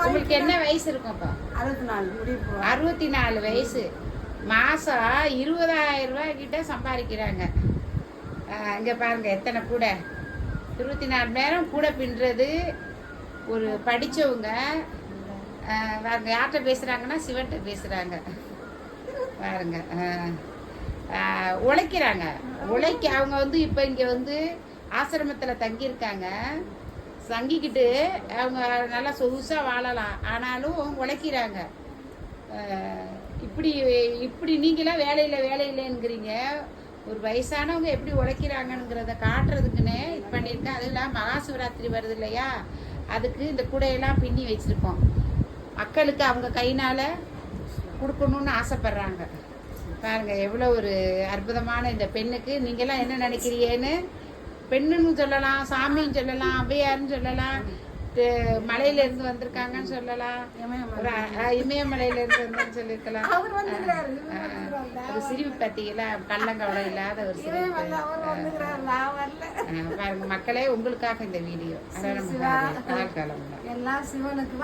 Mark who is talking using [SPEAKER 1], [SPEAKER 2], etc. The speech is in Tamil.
[SPEAKER 1] உங்களுக்கு என்ன வயசு இருக்கும் அப்போ? 64 வயசு. மாசம் 20,000 ரூபாய் கிட்ட சம்பாதிக்கிறாங்க. இங்க பாருங்க எத்தனை கூட, 24 மணி நேரம் கூட பின்னுறது. ஒரு படிச்சவங்க யார்கிட்ட பேசுறாங்கன்னா சிவன்கிட்ட பேசுறாங்க பாருங்க. உழைக்கிறாங்க. அவங்க வந்து இப்போ இங்கே வந்து ஆசிரமத்தில் தங்கியிருக்காங்க. தங்கிக்கிட்டு அவங்க நல்லா சொகுசாக வாழலாம். ஆனாலும் உழைக்கிறாங்க. இப்படி நீங்களாம் வேலையில்லைங்கிறீங்க. ஒரு வயசானவங்க எப்படி உழைக்கிறாங்கங்கிறத காட்டுறதுக்குன்னு இது பண்ணியிருக்கேன். அதெல்லாம் மகாசிவராத்திரி வருது இல்லையா, அதுக்கு இந்த கூடையெல்லாம் பின்னி வச்சுருக்கோம். மக்களுக்கு அவங்க கையினால் கொடுக்கணுன்னு ஆசைப்பட்றாங்க. பாருங்கள் எவ்வளோ ஒரு அற்புதமான இந்த பெண்ணுக்கு நீங்களாம் என்ன நினைக்கிறீங்கன்னு. பெண்ணுன்னு சொல்லலாம், சாமின்னு சொல்லலாம், அவ்வையாருன்னு சொல்லலாம், மலையிலேருந்து வந்திருக்காங்கன்னு சொல்லலாம், இமயமலையிலேருந்து வந்து சொல்லியிருக்கலாம். ஒரு சிரிப்பு பார்த்தீங்களா, கள்ளங்கவலை இல்லாத ஒரு சிரிப்பு. பாருங்க மக்களே, உங்களுக்காக இந்த வீடியோ. காலம் எல்லாம் சிவனுக்கு.